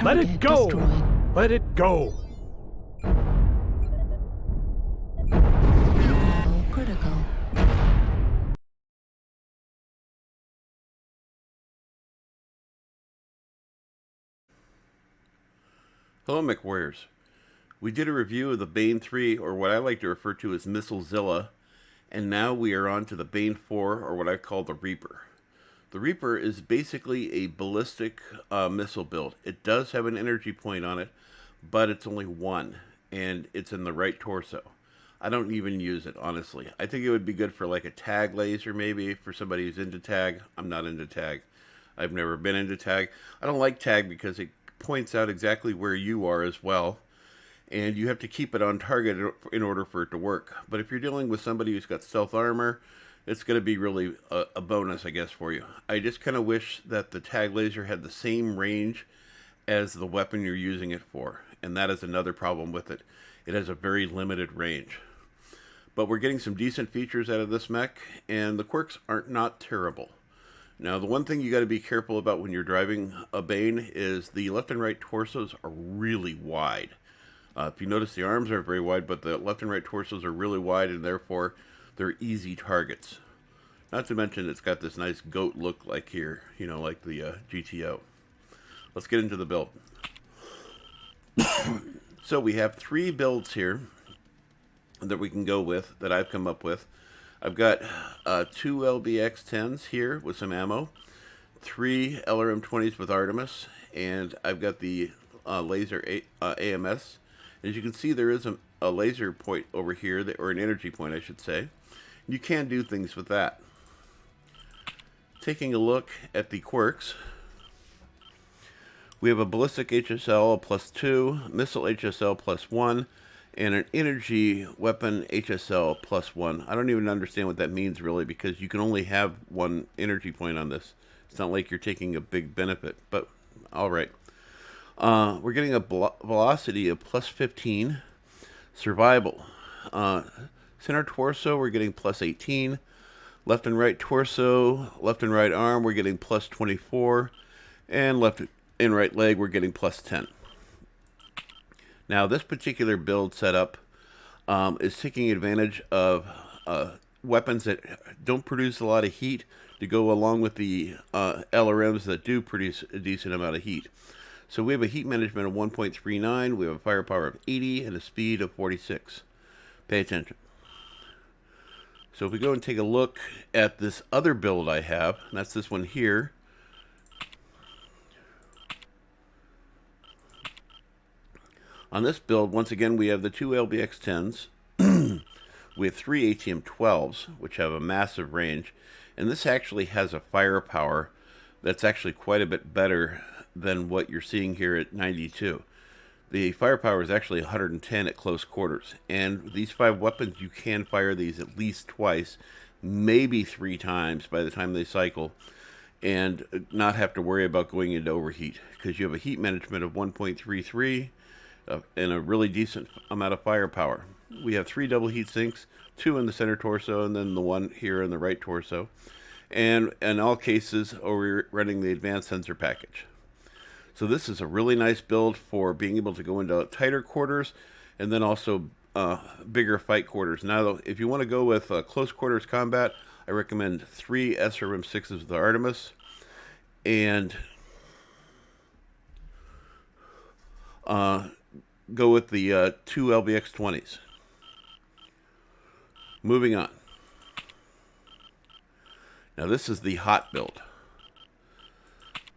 Let it go! Let it go! Critical. Hello, Mechwarriors. We did a review of the Bane 3, or what I like to refer to as Missilezilla, and now we are on to the Bane 4, or what I call the Reaper. The Reaper is basically a ballistic missile build. It does have an energy point on it, but it's only one, and it's in the right torso. I don't even use it, honestly. I think it would be good for like a tag laser, maybe, for somebody who's into tag. I'm not into tag. I've never been into tag. I don't like tag because it points out exactly where you are as well, and you have to keep it on target in order for it to work. But if you're dealing with somebody who's got stealth armor, it's going to be really a bonus, I guess, for you. I just kind of wish that the tag laser had the same range as the weapon you're using it for, and that is another problem with it. It has a very limited range. But we're getting some decent features out of this mech, and the quirks aren't not terrible. Now, the one thing you got to be careful about when you're driving a Bane is the left and right torsos are really wide. If you notice, the arms aren't very wide, but the left and right torsos are really wide, and therefore they're easy targets. Not to mention it's got this nice goat look like here, you know, like the GTO. Let's get into the build. So we have 3 builds here that we can go with, that I've come up with. I've got 2 LBX-10s here with some ammo, 3 LRM-20s with Artemis, and I've got the laser AMS. As you can see, there is a laser point over here, or an energy point, I should say. You can do things with that. Taking a look at the quirks, we have a ballistic HSL +2, missile HSL +1, and an energy weapon HSL +1. I don't even understand what that means really, because you can only have 1 energy point on this. It's not like you're taking a big benefit, but all right. We're getting a velocity of +15, survival. Center torso, we're getting +18. Left and right torso, left and right arm, we're getting +24. And left and right leg, we're getting +10. Now, this particular build setup is taking advantage of weapons that don't produce a lot of heat to go along with the LRMs that do produce a decent amount of heat. So we have a heat management of 1.39, we have a firepower of 80, and a speed of 46. Pay attention. So if we go and take a look at this other build I have, and that's this one here. On this build, once again, we have the 2 LBX-10s. We have 3 ATM-12s, which have a massive range. And this actually has a firepower that's actually quite a bit better than what you're seeing here at 92. The firepower is actually 110 at close quarters. And these 5 weapons, you can fire these at least twice, maybe 3 times by the time they cycle, and not have to worry about going into overheat, because you have a heat management of 1.33 and a really decent amount of firepower. We have 3 double heat sinks, 2 in the center torso, and then the 1 here in the right torso. And in all cases, we're running the advanced sensor package. So this is a really nice build for being able to go into tighter quarters, and then also bigger fight quarters. Now, if you want to go with close quarters combat, I recommend 3 SRM-6s with the Artemis, and go with the 2 LBX-20s. Moving on. Now this is the hot build.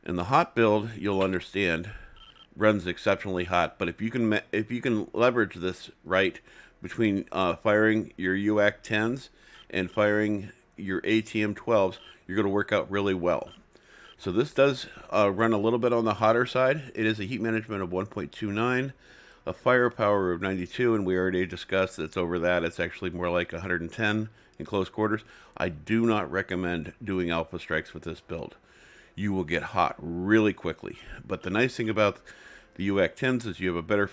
And the hot build, you'll understand, runs exceptionally hot. But if you can leverage this right between firing your UAC-10s and firing your ATM-12s, you're going to work out really well. So this does run a little bit on the hotter side. It is a heat management of 1.29, a firepower of 92, and we already discussed it's over that. It's actually more like 110 in close quarters. I do not recommend doing alpha strikes with this build. You will get hot really quickly. But the nice thing about the UAC-10s is you have a better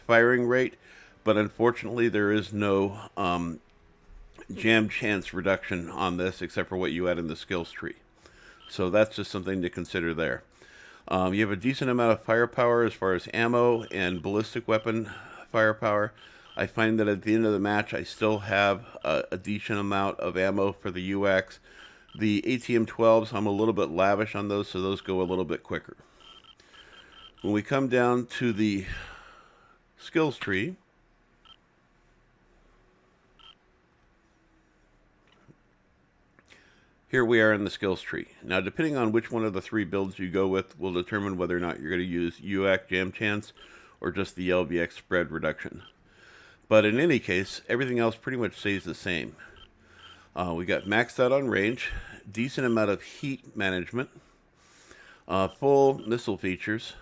firing rate, but unfortunately there is no jam chance reduction on this except for what you add in the skills tree. So that's just something to consider there. You have a decent amount of firepower as far as ammo and ballistic weapon firepower. I find that at the end of the match, I still have a decent amount of ammo for the UX. The ATM-12s, I'm a little bit lavish on those, so those go a little bit quicker. When we come down to the skills tree, here we are in the skills tree. Now, depending on which one of the 3 builds you go with will determine whether or not you're going to use UAC Jam Chance or just the LBX spread reduction. But in any case, everything else pretty much stays the same. We got maxed out on range, decent amount of heat management, full missile features,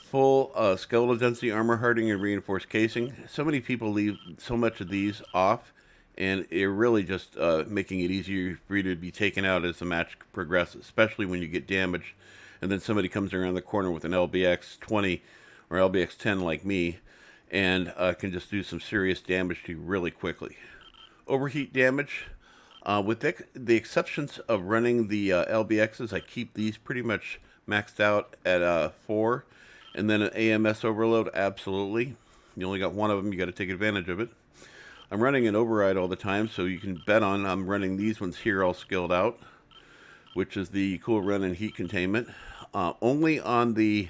full skeletal density, armor hardening, and reinforced casing. So many people leave so much of these off, and it really just making it easier for you to be taken out as the match progresses, especially when you get damaged, and then somebody comes around the corner with an LBX 20 or LBX 10 like me, and can just do some serious damage to you really quickly. Overheat damage, with the exceptions of running the LBXs, I keep these pretty much maxed out at 4, and then an AMS overload, absolutely. You only got one of them, you got to take advantage of it. I'm running an override all the time, so you can bet on I'm running these ones here all skilled out, which is the cool run and heat containment. Only on the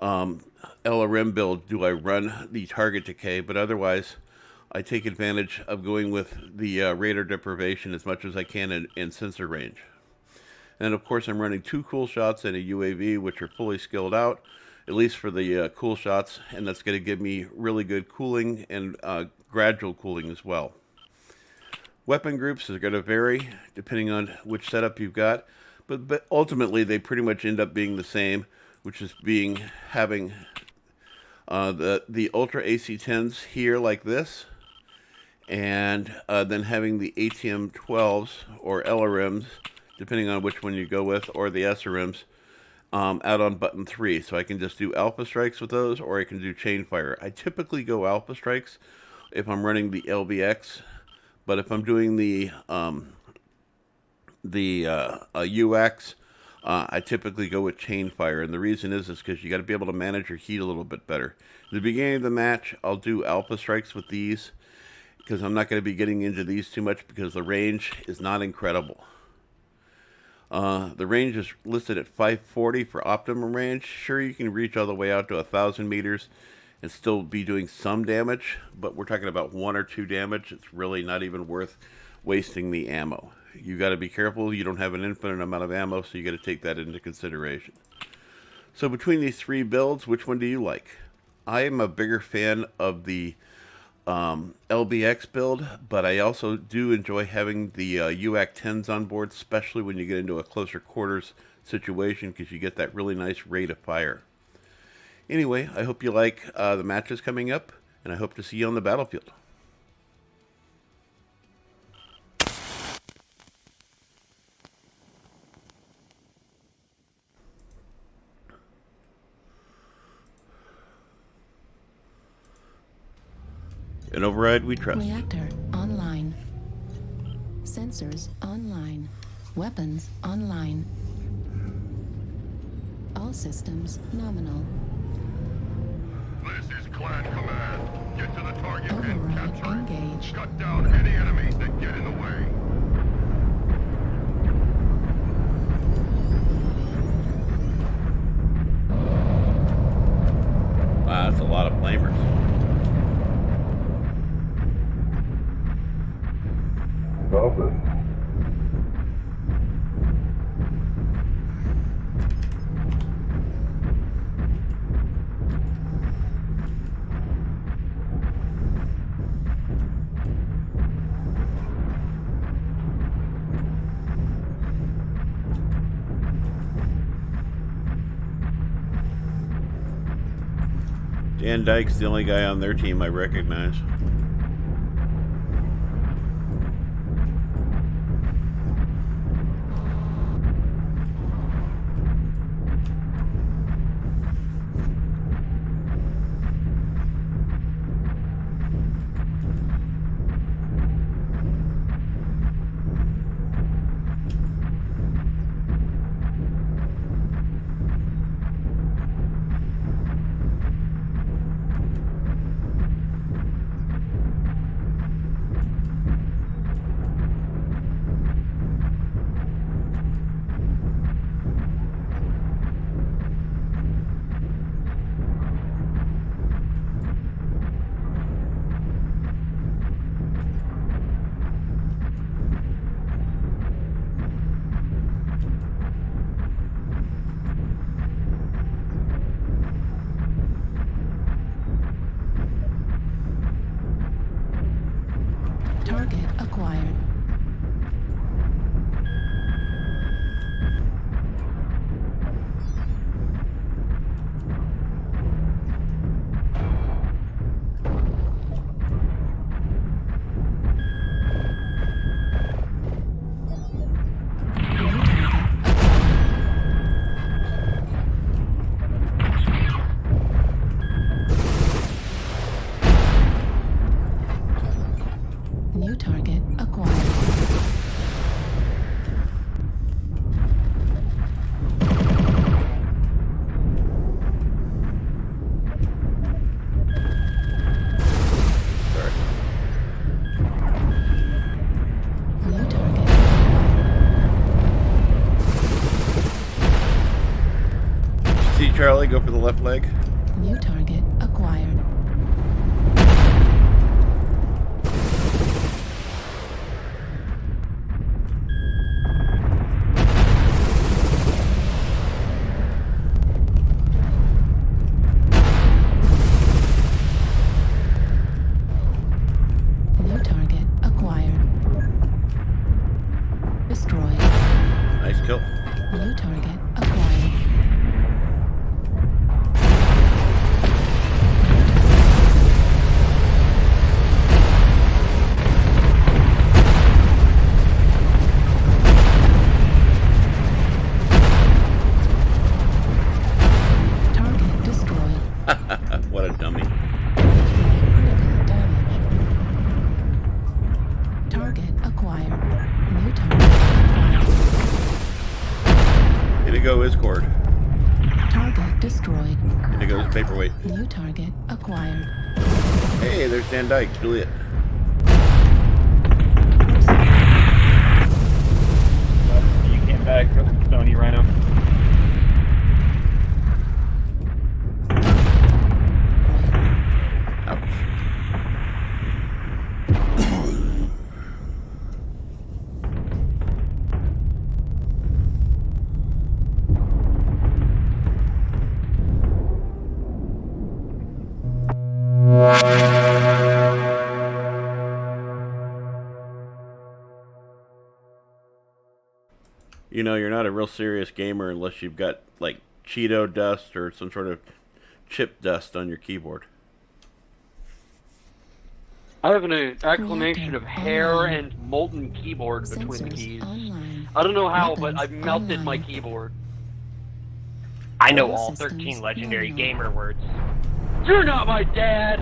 LRM build do I run the target decay, but otherwise I take advantage of going with the radar deprivation as much as I can in sensor range. And of course I'm running 2 cool shots and a UAV, which are fully skilled out, at least for the cool shots, and that's going to give me really good cooling and gradual cooling as well. Weapon groups are going to vary depending on which setup you've got, but ultimately they pretty much end up being the same, which is having the Ultra AC-10s here like this, and then having the ATM-12s or LRMs, depending on which one you go with, or the SRMs, out on button 3. So I can just do alpha strikes with those, or I can do chain fire. I typically go alpha strikes if I'm running the LBX, but if I'm doing the UX, I typically go with chain fire, and the reason is because you got to be able to manage your heat a little bit better. At the beginning of the match, I'll do alpha strikes with these, because I'm not going to be getting into these too much because the range is not incredible. The range is listed at 540 for optimum range. Sure, you can reach all the way out to 1,000 meters and still be doing some damage, but we're talking about 1 or 2 damage. It's really not even worth wasting the ammo. You got to be careful. You don't have an infinite amount of ammo, so you got to take that into consideration. So between these 3 builds, which one do you like? I am a bigger fan of the LBX build, but I also do enjoy having the UAC 10s on board, especially when you get into a closer quarters situation, because you get that really nice rate of fire. Anyway, I hope you like the matches coming up, and I hope to see you on the battlefield. An override we trust. Reactor online. Sensors online. Weapons online. All systems nominal. This is Clan Command. Get to the target and Override capture it. engaged. Shut down any enemies that get in the way. Wow, that's a lot of flamers. Dolphin. Dan Dyke's the only guy on their team I recognize. Charlie, go for the left leg. New target acquired. New target acquired. Destroyed. Nice kill. New target acquired. Target destroyed. What a dummy. Critical damage. Target acquired. New target acquired. Indigo is cord. Target destroyed. Indigo is paperweight. New target acquired. Hey, there's Dan Dyke. Juliet. You came back from Sony Rhino. Ouch. You know, you're not a real serious gamer unless you've got, like, Cheeto dust or some sort of chip dust on your keyboard. I have an acclamation of hair and molten keyboard between the Sensors keys. online. I don't know how, but Weapons I've melted my online. keyboard. I know All all 13 systems legendary nominal. gamer words. You're not my dad!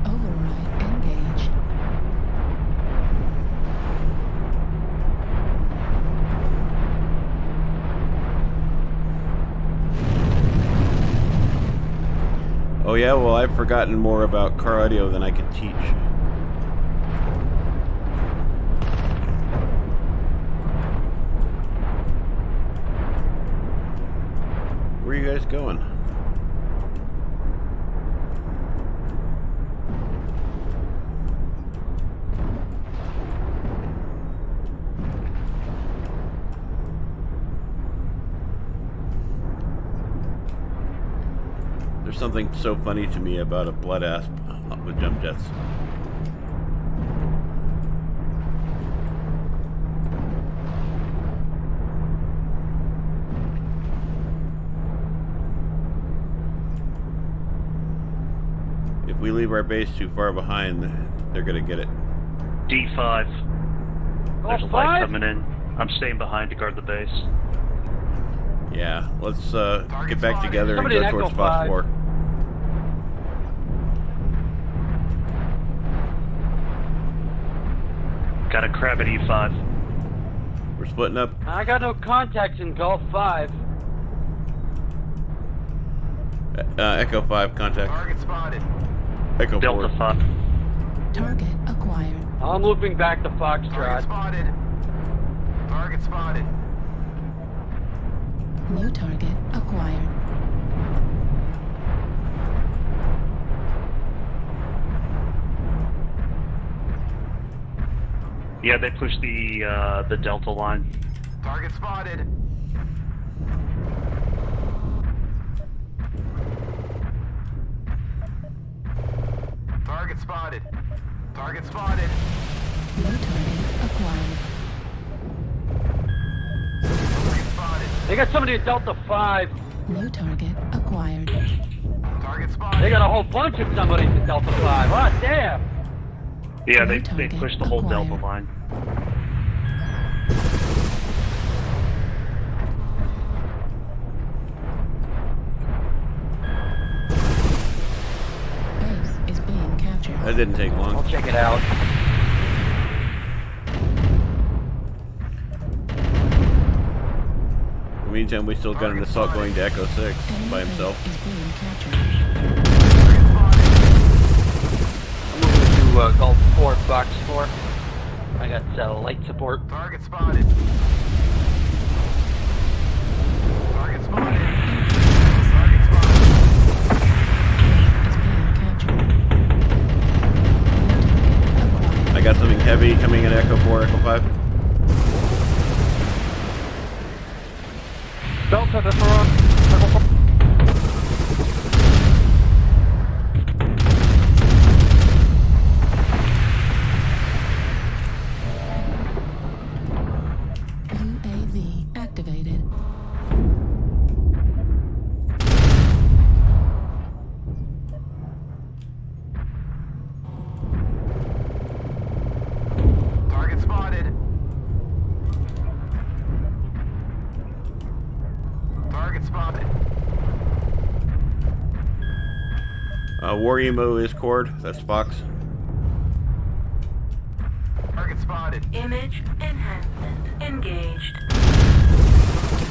Override engaged. Oh yeah, well I've forgotten more about car audio than I can teach. Where are you guys going? There's something so funny to me about a blood asp with jump jets. If we leave our base too far behind, they're gonna get it. D5. There's a All light five? coming in. I'm staying behind to guard the base. Yeah, let's get back together and Somebody go in towards Echo phosphor. 5. Got a crab at E5. We're splitting up. I got no contacts in Gulf 5. Echo 5 contact. Target spotted. Echo 4. Delta 5. Target acquired. I'm looping back to Target Foxtrot. spotted. Target spotted. New target acquired. Yeah, they pushed the Delta line. Target spotted. Target spotted. Target spotted. New target acquired. Target spotted. They got somebody at Delta 5. New target acquired. Target spotted. They got a whole bunch of somebody at Delta 5. Ah, damn! Yeah, New they target pushed the whole acquired. Delta line. Base is being captured. That didn't take I'll long. check it out. In the meantime, we still got an assault going to Echo 6 by himself. Is being captured. I'm moving to Gulf 4, Fox 4. I got light support. Target spotted. I got something heavy coming in Echo 4, Echo 5. Delta, that's wrong. UAV activated. Target spotted. Target spotted. War Emo is cord. That's Fox. Target spotted. Image enhancement engaged.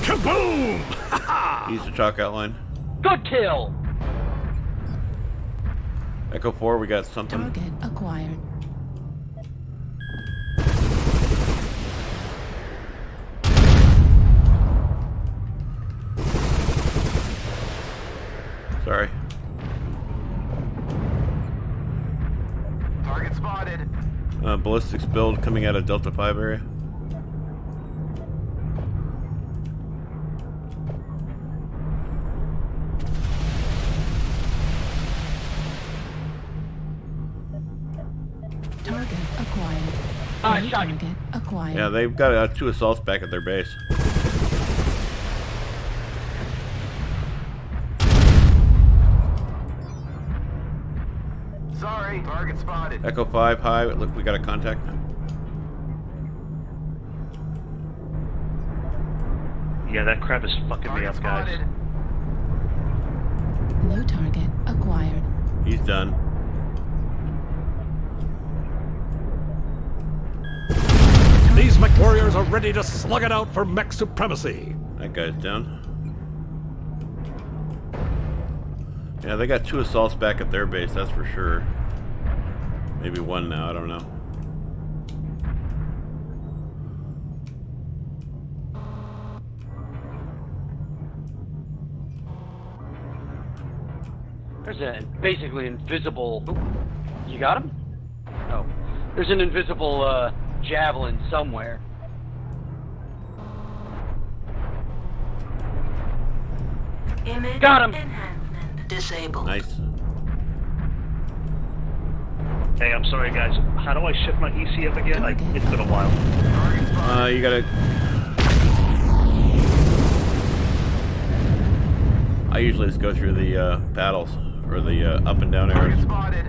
Kaboom! Use the chalk outline. Good kill! Echo 4, we got something. Target acquired. Sorry. Target spotted. Ballistics build coming out of Delta 5 area. Target acquired. Shot. Target acquired. Yeah, they've got 2 assaults back at their base. Sorry. Target spotted. Echo 5 high. Look, we got a contact. Yeah, that crab is fucking me Target up, guys. spotted. New target acquired. He's done. These Mechwarriors are ready to slug it out for mech supremacy. That guy's down. Yeah, they got 2 assaults back at their base, that's for sure. Maybe 1 now, I don't know. There's a basically invisible... Oop. You got him? Oh. There's an invisible javelin somewhere. Image Got him. enhancement disabled. Nice. Hey, I'm sorry, guys. How do I shift my EC up again? It's been a while. You gotta... I usually just go through the paddles, or the up and down Target arrows. spotted.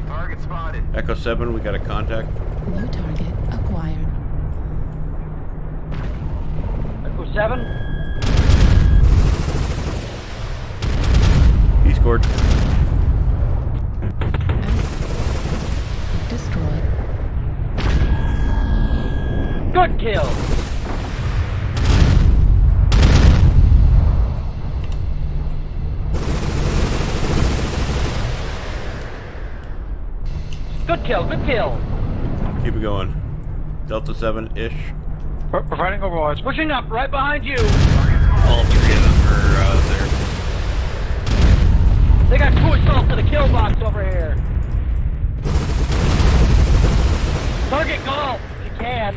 Target spotted. Echo 7, we got a contact. New target acquired. Echo 7? He scored. Destroyed. Good kill! Good kill, good kill! Keep it going. Delta 7-ish. Providing overwatch. Pushing up, right behind you! All 3 of them are there. They got 2 assaults to the kill box over here. Target golf, if you can.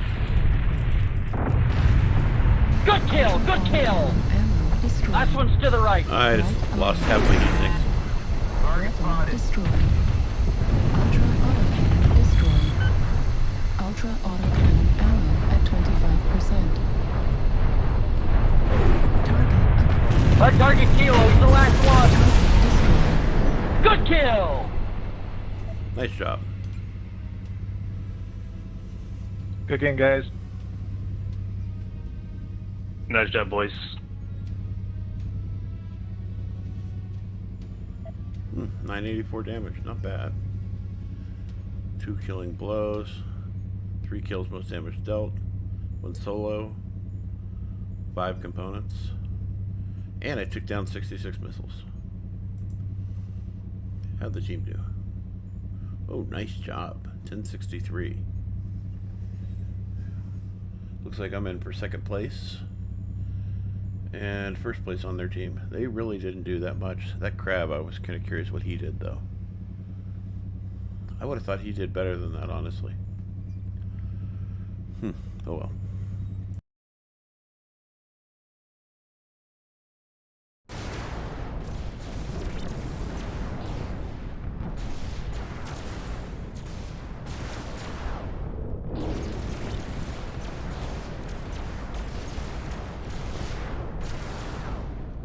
Good kill, good kill! Ammo destroyed. Last one's to the right. I just lost half my heat sinks. Target spotted. Destroyed. Ultra autocannon destroyed. Ultra autocannon ammo at 25%. Target Our target Kilo, he's the last one. destroyed. Good kill! Nice job. Good game, guys. Nice job, boys. 984 damage, not bad. 2 killing blows. 3 kills, most damage dealt. 1 solo. 5 components. And I took down 66 missiles. How'd the team do? Oh, nice job. 1063. Looks like I'm in for second place. And first place on their team. They really didn't do that much. That crab, I was kind of curious what he did, though. I would have thought he did better than that, honestly. Oh well.